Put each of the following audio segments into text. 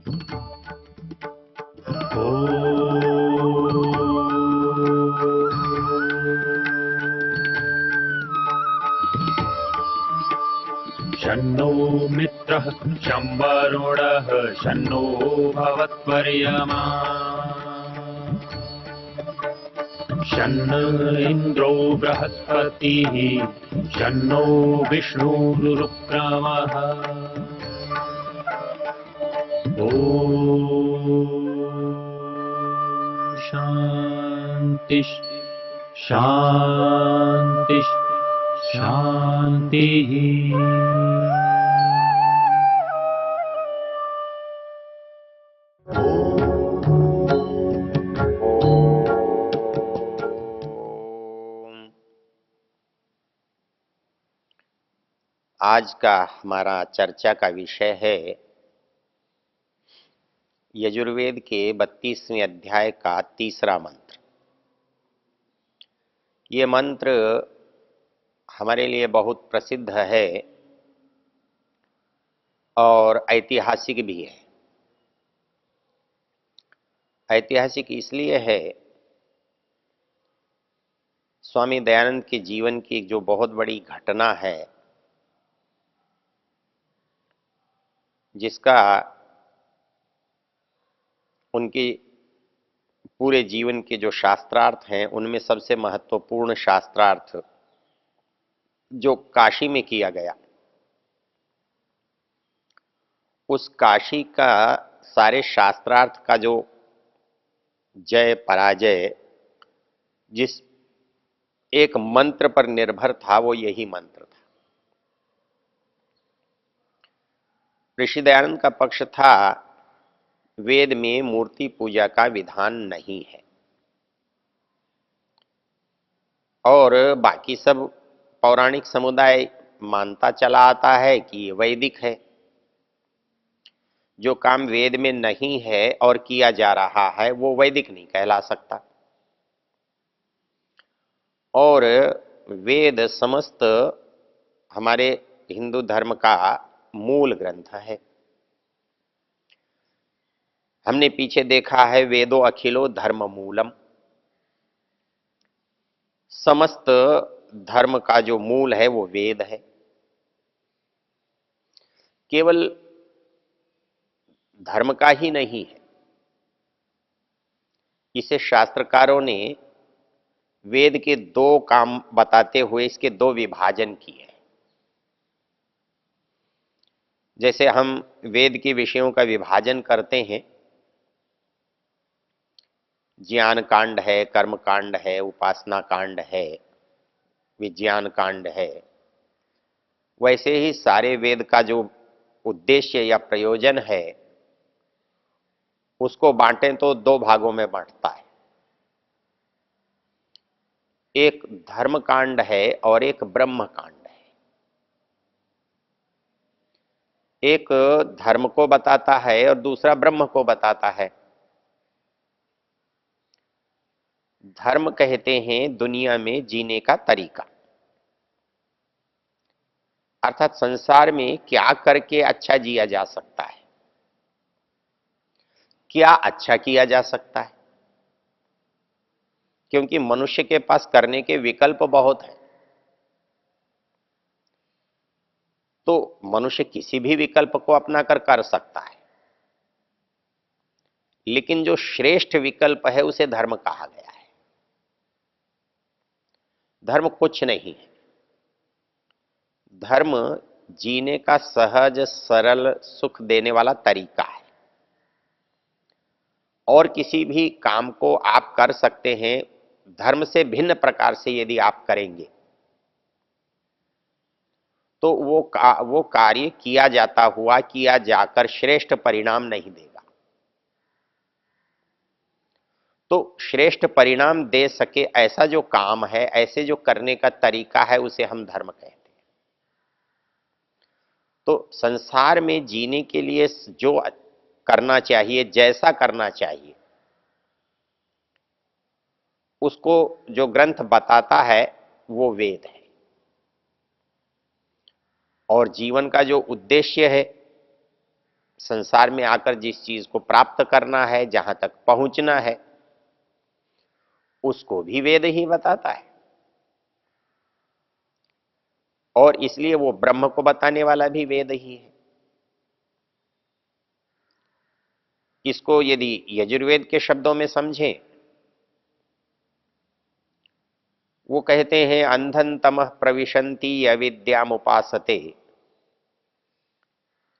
शन्नो मित्रः शं वरुणः शन्नो भवत्वर्यमा शन्न इन्द्रो बृहस्पतिः शन्नो विष्णुरुक्रमः ॐ शान्ति शान्ति शान्तिः। आज का हमारा चर्चा का विषय है यजुर्वेद के 32वें अध्याय का तीसरा मंत्र। ये मंत्र हमारे लिए बहुत प्रसिद्ध है और ऐतिहासिक भी है। ऐतिहासिक इसलिए है, स्वामी दयानंद के जीवन की जो बहुत बड़ी घटना है, जिसका उनके पूरे जीवन के जो शास्त्रार्थ हैं उनमें सबसे महत्वपूर्ण शास्त्रार्थ जो काशी में किया गया, उस काशी का सारे शास्त्रार्थ का जो जय पराजय जिस एक मंत्र पर निर्भर था, वो यही मंत्र था। ऋषि दयानंद का पक्ष था वेद में मूर्ति पूजा का विधान नहीं है, और बाकी सब पौराणिक समुदाय मानता चला आता है कि ये वैदिक है। जो काम वेद में नहीं है और किया जा रहा है वो वैदिक नहीं कहला सकता। और वेद समस्त हमारे हिंदू धर्म का मूल ग्रंथ है। हमने पीछे देखा है, वेदो अखिलो धर्म मूलम, समस्त धर्म का जो मूल है वो वेद है। केवल धर्म का ही नहीं है, इसे शास्त्रकारों ने वेद के दो काम बताते हुए इसके दो विभाजन किए हैं। जैसे हम वेद के विषयों का विभाजन करते हैं, ज्ञान कांड है, कर्म कांड है, उपासना कांड है, विज्ञान कांड है, वैसे ही सारे वेद का जो उद्देश्य या प्रयोजन है उसको बांटें तो दो भागों में बांटता है। एक धर्म कांड है और एक ब्रह्म कांड है। एक धर्म को बताता है और दूसरा ब्रह्म को बताता है। धर्म कहते हैं दुनिया में जीने का तरीका, अर्थात संसार में क्या करके अच्छा जिया जा सकता है, क्या अच्छा किया जा सकता है। क्योंकि मनुष्य के पास करने के विकल्प बहुत हैं, तो मनुष्य किसी भी विकल्प को अपनाकर कर सकता है, लेकिन जो श्रेष्ठ विकल्प है उसे धर्म कहा गया है। धर्म कुछ नहीं है, धर्म जीने का सहज सरल सुख देने वाला तरीका है। और किसी भी काम को आप कर सकते हैं, धर्म से भिन्न प्रकार से यदि आप करेंगे तो वो कार्य किया जाता हुआ किया जाकर श्रेष्ठ परिणाम नहीं देगा। तो श्रेष्ठ परिणाम दे सके ऐसा जो काम है, ऐसे जो करने का तरीका है, उसे हम धर्म कहते हैं। तो संसार में जीने के लिए जो करना चाहिए, जैसा करना चाहिए, उसको जो ग्रंथ बताता है वो वेद है। और जीवन का जो उद्देश्य है, संसार में आकर जिस चीज को प्राप्त करना है, जहां तक पहुंचना है, उसको भी वेद ही बताता है। और इसलिए वो ब्रह्म को बताने वाला भी वेद ही है। इसको यदि यजुर्वेद के शब्दों में समझें, वो कहते हैं अंधन तमः प्रविशन्ति अविद्यामुपासते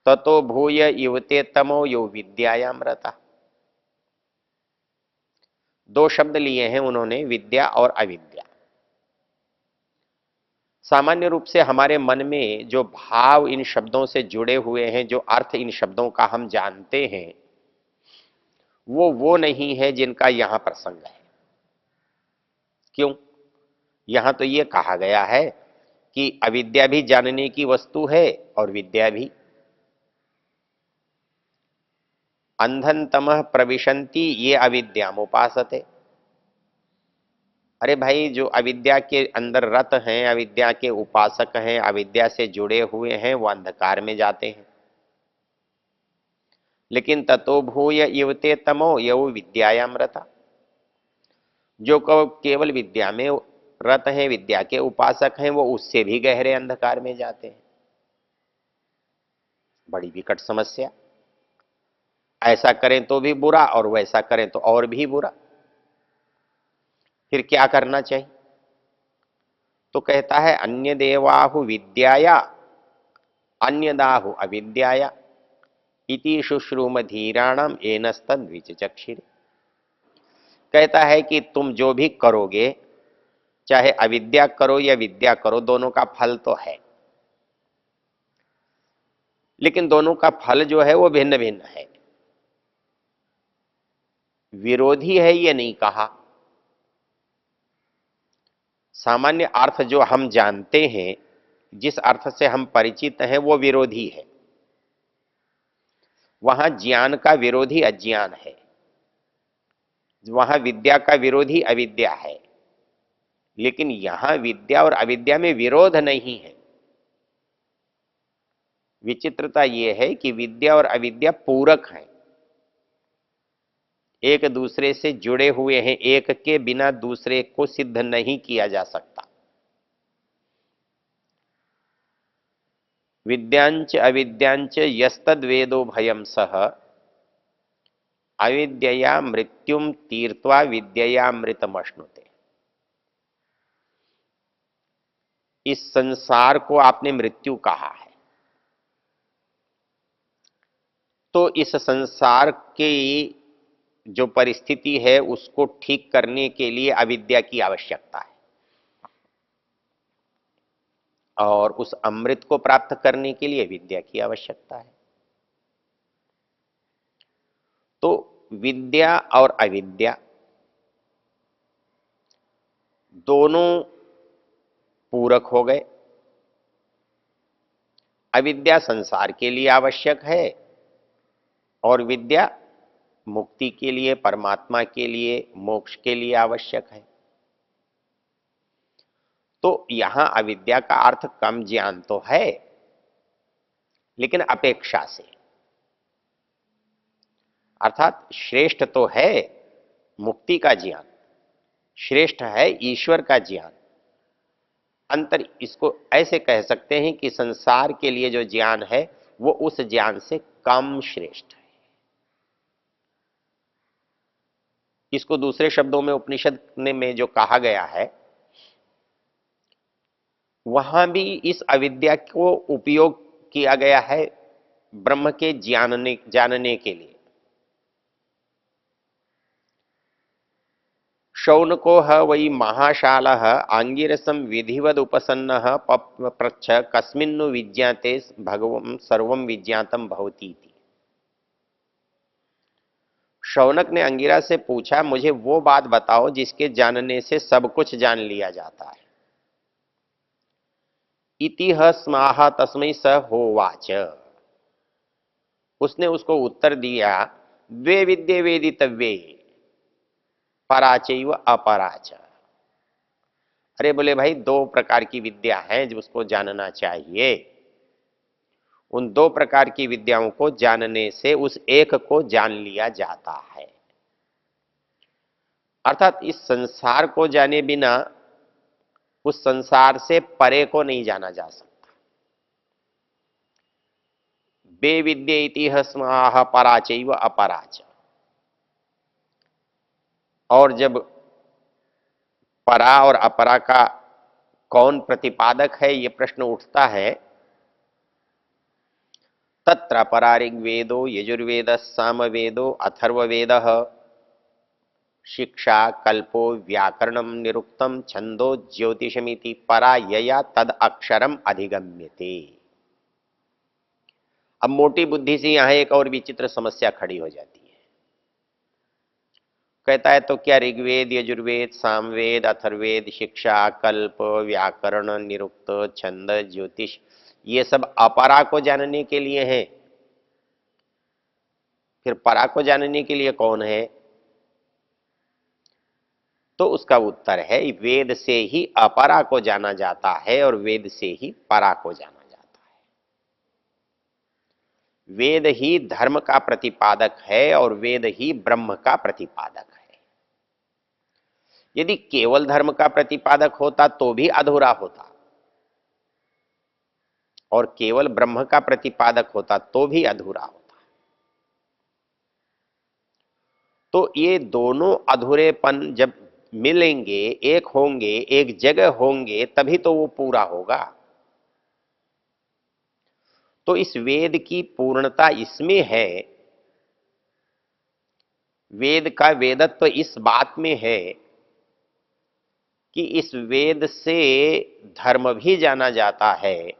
ततो भूय युवते तमो यो विद्यायाम रता। दो शब्द लिए हैं उन्होंने, विद्या और अविद्या। सामान्य रूप से हमारे मन में जो भाव इन शब्दों से जुड़े हुए हैं, जो अर्थ इन शब्दों का हम जानते हैं, वो नहीं है जिनका यहां प्रसंग है। क्यों? यहां तो ये कहा गया है कि अविद्या भी जानने की वस्तु है और विद्या भी। अंधन तमः प्रविशन्ति ये अविद्याम उपासते। अरे भाई, जो अविद्या के अंदर रत हैं, अविद्या के उपासक हैं, अविद्या से जुड़े हुए हैं, वो अंधकार में जाते हैं। लेकिन ततो भूय युवते तमो यौ विद्यायाम रता। जो केवल विद्या में रत हैं, विद्या के उपासक हैं, वो उससे भी गहरे अंधकार में जाते हैं। बड़ी विकट समस्या। ऐसा करें तो भी बुरा और वैसा करें तो और भी बुरा। फिर क्या करना चाहिए? तो कहता है अन्य देवाहु विद्याया अन्यदाहु अविद्याया इति शुश्रूम धीराणम एनस्तद विचक्षिरे। कहता है कि तुम जो भी करोगे, चाहे अविद्या करो या विद्या करो, दोनों का फल तो है, लेकिन दोनों का फल जो है वो भिन्न भिन्न है। विरोधी है ये नहीं कहा। सामान्य अर्थ जो हम जानते हैं, जिस अर्थ से हम परिचित हैं, वो विरोधी है। वहां ज्ञान का विरोधी अज्ञान है, वहां विद्या का विरोधी अविद्या है। लेकिन यहां विद्या और अविद्या में विरोध नहीं है। विचित्रता यह है कि विद्या और अविद्या पूरक हैं, एक दूसरे से जुड़े हुए हैं, एक के बिना दूसरे को सिद्ध नहीं किया जा सकता। विद्यांच अविद्यांच यस्तद वेदो भयम सह अविद्यया मृत्युम तीर्त्वा विद्यया मृतमश्नुते। इस संसार को आपने मृत्यु कहा है, तो इस संसार की जो परिस्थिति है उसको ठीक करने के लिए अविद्या की आवश्यकता है, और उस अमृत को प्राप्त करने के लिए विद्या की आवश्यकता है। तो विद्या और अविद्या दोनों पूरक हो गए। अविद्या संसार के लिए आवश्यक है और विद्या मुक्ति के लिए, परमात्मा के लिए, मोक्ष के लिए आवश्यक है। तो यहां अविद्या का अर्थ कम ज्ञान तो है, लेकिन अपेक्षा से, अर्थात श्रेष्ठ तो है मुक्ति का ज्ञान, श्रेष्ठ है ईश्वर का ज्ञान। अंतर इसको ऐसे कह सकते हैं कि संसार के लिए जो ज्ञान है वो उस ज्ञान से कम श्रेष्ठ है। इसको दूसरे शब्दों में उपनिषद में जो कहा गया है, वहां भी इस अविद्या को उपयोग किया गया है ब्रह्म के जानने के लिए। शौनको वै महाशाल आंगिरसम विधिवद उपसन्न पप्रच्छ कस्मिन्नु विज्ञाते भगवं सर्वं विज्ञातम भवती। शौनक ने अंगिरा से पूछा, मुझे वो बात बताओ जिसके जानने से सब कुछ जान लिया जाता है। इतिह स्माह तस्मै स होवाच। उसने उसको उत्तर दिया, द्वे विद्ये वेदितव्ये पराचैव अपराच। अरे बोले भाई, दो प्रकार की विद्या है जो उसको जानना चाहिए। उन दो प्रकार की विद्याओं को जानने से उस एक को जान लिया जाता है। अर्थात इस संसार को जाने बिना उस संसार से परे को नहीं जाना जा सकता। बे विद्ये इतिहस्माह पराचैव अपराच। और जब परा और अपरा का कौन प्रतिपादक है ये प्रश्न उठता है, तत्र परा ऋग्वेदो यजुर्वेद सामवेदो अथर्ववेदः शिक्षा कल्पो व्याकरणम निरुक्तम छंदो ज्योतिषमिति परा यया तद अक्षरम अधिगम्यते। अब मोटी बुद्धि से यहां एक और विचित्र समस्या खड़ी हो जाती है। कहता है तो क्या ऋग्वेद यजुर्वेद सामवेद अथर्ववेद शिक्षा कल्प व्याकरण निरुक्त छंद ज्योतिष ये सब अपरा को जानने के लिए है, फिर परा को जानने के लिए कौन है? तो उसका उत्तर है वेद से ही अपरा को जाना जाता है और वेद से ही परा को जाना जाता है। वेद ही धर्म का प्रतिपादक है और वेद ही ब्रह्म का प्रतिपादक है। यदि केवल धर्म का प्रतिपादक होता तो भी अधूरा होता, और केवल ब्रह्म का प्रतिपादक होता तो भी अधूरा होता। तो ये दोनों अधूरेपन जब मिलेंगे, एक होंगे, एक जगह होंगे, तभी तो वो पूरा होगा। तो इस वेद की पूर्णता इसमें है, वेद का वेदत्व इस बात में है कि इस वेद से धर्म भी जाना जाता है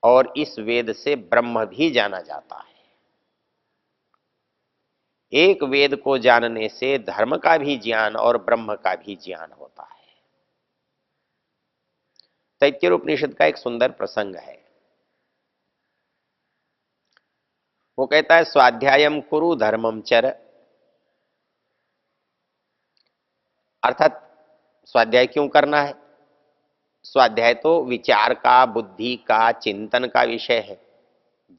और इस वेद से ब्रह्म भी जाना जाता है। एक वेद को जानने से धर्म का भी ज्ञान और ब्रह्म का भी ज्ञान होता है। तैत्तिरीय उपनिषद का एक सुंदर प्रसंग है। वो कहता है स्वाध्यायम कुरु धर्मम चर। अर्थात स्वाध्याय क्यों करना है? स्वाध्याय तो विचार का, बुद्धि का, चिंतन का विषय है,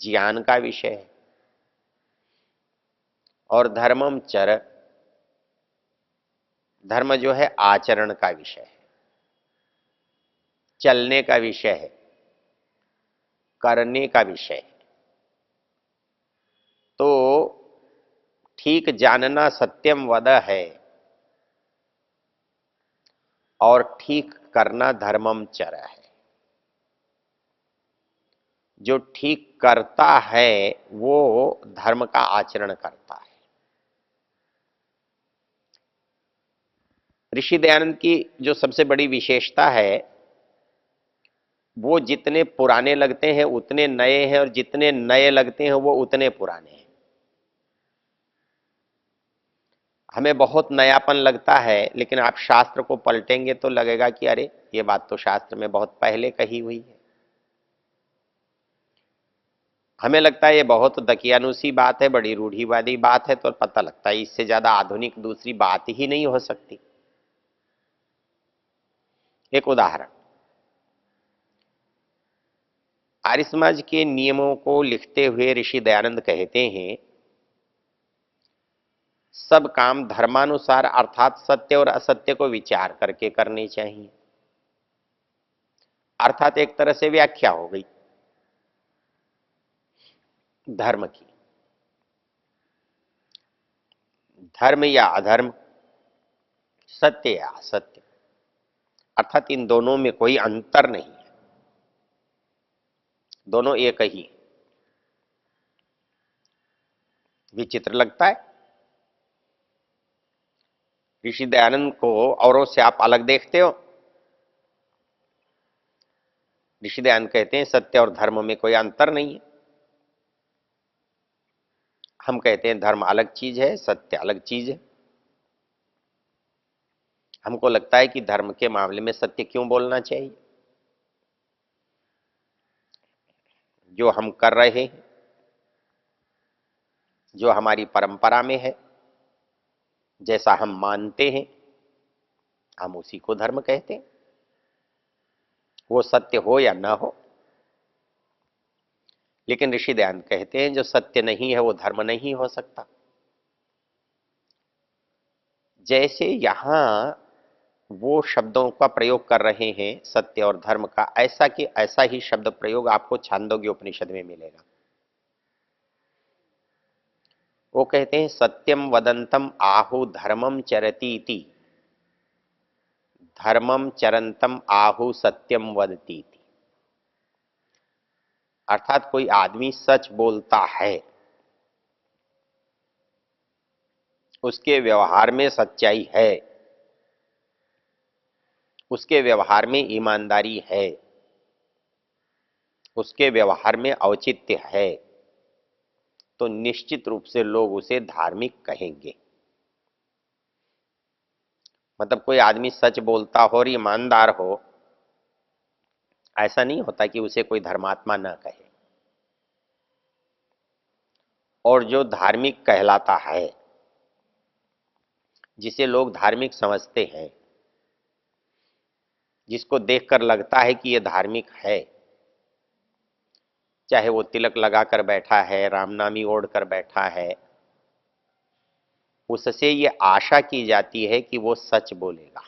ज्ञान का विषय है। और धर्मम चर, धर्म जो है आचरण का विषय है, चलने का विषय है, करने का विषय है। तो ठीक जानना सत्यम वद है और ठीक करना धर्मम चर है। जो ठीक करता है वो धर्म का आचरण करता है। ऋषि दयानंद की जो सबसे बड़ी विशेषता है, वो जितने पुराने लगते हैं उतने नए हैं और जितने नए लगते हैं वो उतने पुराने हैं। हमें बहुत नयापन लगता है, लेकिन आप शास्त्र को पलटेंगे तो लगेगा कि अरे ये बात तो शास्त्र में बहुत पहले कही हुई है। हमें लगता है ये बहुत दकियानुसी बात है, बड़ी रूढ़िवादी बात है, तो पता लगता है इससे ज्यादा आधुनिक दूसरी बात ही नहीं हो सकती। एक उदाहरण, आर्य समाज के नियमों को लिखते हुए ऋषि दयानंद कहते हैं सब काम धर्मानुसार अर्थात सत्य और असत्य को विचार करके करने चाहिए। अर्थात एक तरह से व्याख्या हो गई धर्म की। धर्म या अधर्म, सत्य या असत्य, अर्थात इन दोनों में कोई अंतर नहीं है, दोनों एक ही। विचित्र लगता है? ऋषि दयानंद को औरों से आप अलग देखते हो? ऋषि दयानंद कहते हैं सत्य और धर्म में कोई अंतर नहीं है। हम कहते हैं धर्म अलग चीज है, सत्य अलग चीज है। हमको लगता है कि धर्म के मामले में सत्य क्यों बोलना चाहिए? जो हम कर रहे हैं, जो हमारी परंपरा में है, जैसा हम मानते हैं, हम उसी को धर्म कहते हैं, वो सत्य हो या ना हो। लेकिन ऋषि दयानंद कहते हैं जो सत्य नहीं है वो धर्म नहीं हो सकता। जैसे यहां वो शब्दों का प्रयोग कर रहे हैं सत्य और धर्म का, ऐसा कि ऐसा ही शब्द प्रयोग आपको छांदोग्य उपनिषद में मिलेगा। वो कहते हैं सत्यम वदंतम आहु धर्मम चरती इति, धर्मम चरंतम आहु सत्यम वदती इति। अर्थात कोई आदमी सच बोलता है, उसके व्यवहार में सच्चाई है, उसके व्यवहार में ईमानदारी है, उसके व्यवहार में औचित्य है, तो निश्चित रूप से लोग उसे धार्मिक कहेंगे। मतलब कोई आदमी सच बोलता हो और ईमानदार हो, ऐसा नहीं होता कि उसे कोई धर्मात्मा ना कहे। और जो धार्मिक कहलाता है, जिसे लोग धार्मिक समझते हैं, जिसको देखकर लगता है कि यह धार्मिक है, चाहे वो तिलक लगाकर बैठा है, रामनामी ओढ़ कर बैठा है, उससे ये आशा की जाती है कि वो सच बोलेगा,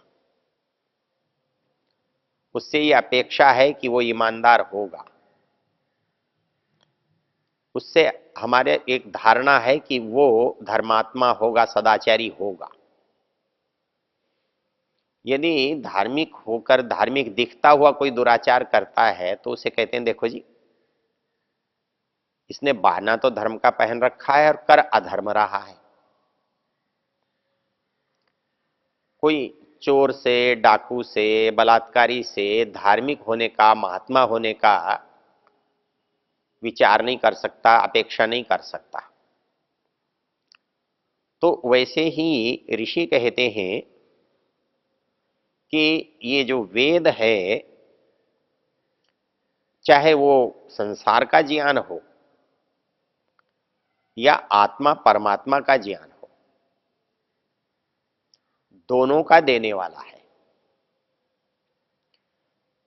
उससे ये अपेक्षा है कि वो ईमानदार होगा, उससे हमारे एक धारणा है कि वो धर्मात्मा होगा, सदाचारी होगा। यदि धार्मिक होकर धार्मिक दिखता हुआ कोई दुराचार करता है तो उसे कहते हैं देखो जी, इसने बहाना तो धर्म का पहन रखा है और कर अधर्म रहा है। कोई चोर से, डाकू से, बलात्कारी से धार्मिक होने का, महात्मा होने का विचार नहीं कर सकता, अपेक्षा नहीं कर सकता। तो वैसे ही ऋषि कहते हैं कि ये जो वेद है, चाहे वो संसार का ज्ञान हो या आत्मा परमात्मा का ज्ञान हो, दोनों का देने वाला है।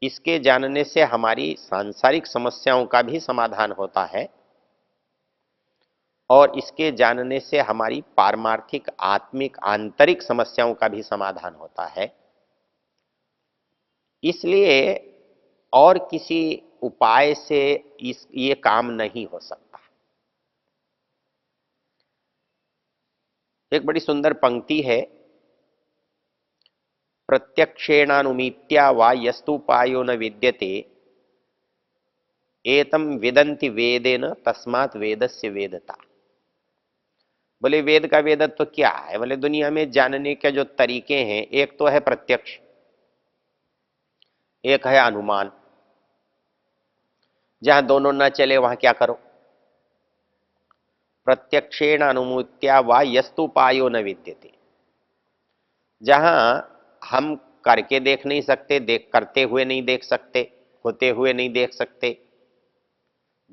इसके जानने से हमारी सांसारिक समस्याओं का भी समाधान होता है और इसके जानने से हमारी पारमार्थिक आत्मिक आंतरिक समस्याओं का भी समाधान होता है। इसलिए और किसी उपाय से ये काम नहीं हो सकता। एक बड़ी सुंदर पंक्ति है, प्रत्यक्षेणानुमीत्या वा यस्तुपायो न विद्यते एतम विदन्ति वेदेन तस्मात् वेदस्य वेदता। बोले वेद का वेदत्व तो क्या है? बोले दुनिया में जानने के जो तरीके हैं, एक तो है प्रत्यक्ष, एक है अनुमान। जहां दोनों न चले वहां क्या करो? प्रत्यक्षेण अनुमूत्या वा यस्तुपायो न विद्यते। जहां हम करके देख नहीं सकते, देख करते हुए नहीं देख सकते, होते हुए नहीं देख सकते,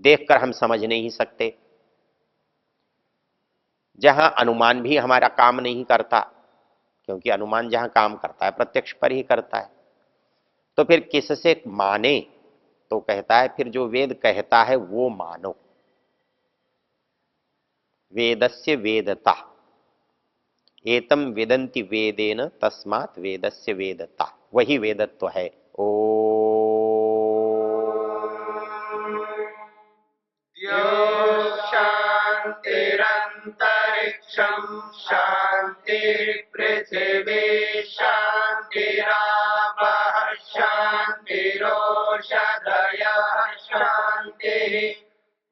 देखकर हम समझ नहीं सकते, जहां अनुमान भी हमारा काम नहीं करता, क्योंकि अनुमान जहां काम करता है प्रत्यक्ष पर ही करता है, तो फिर किससे माने? तो कहता है फिर जो वेद कहता है वो मानो। वेदस्य वेदता, एतम वेदन्ति वेदेन तस्मात् वेदस्य वेदता, वही वेदत्व है। ओ शान्तिरन्तरिक्षं शान्तिर्पृथिवी शान्तिरापः शान्तिरोषधयः शान्तिः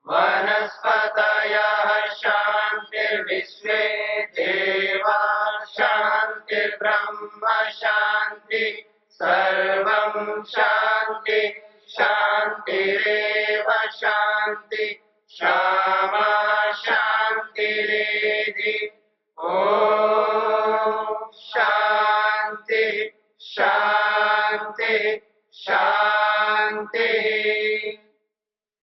वनस्पतयः शान्तिर्विश्वे देवा शान्तिर्ब्रह्म शान्ति सर्वं शान्ति शान्तिरेव शान्ति क्षमा शान्तिरेधि ॐ शान्ति शान्ति शान्ति।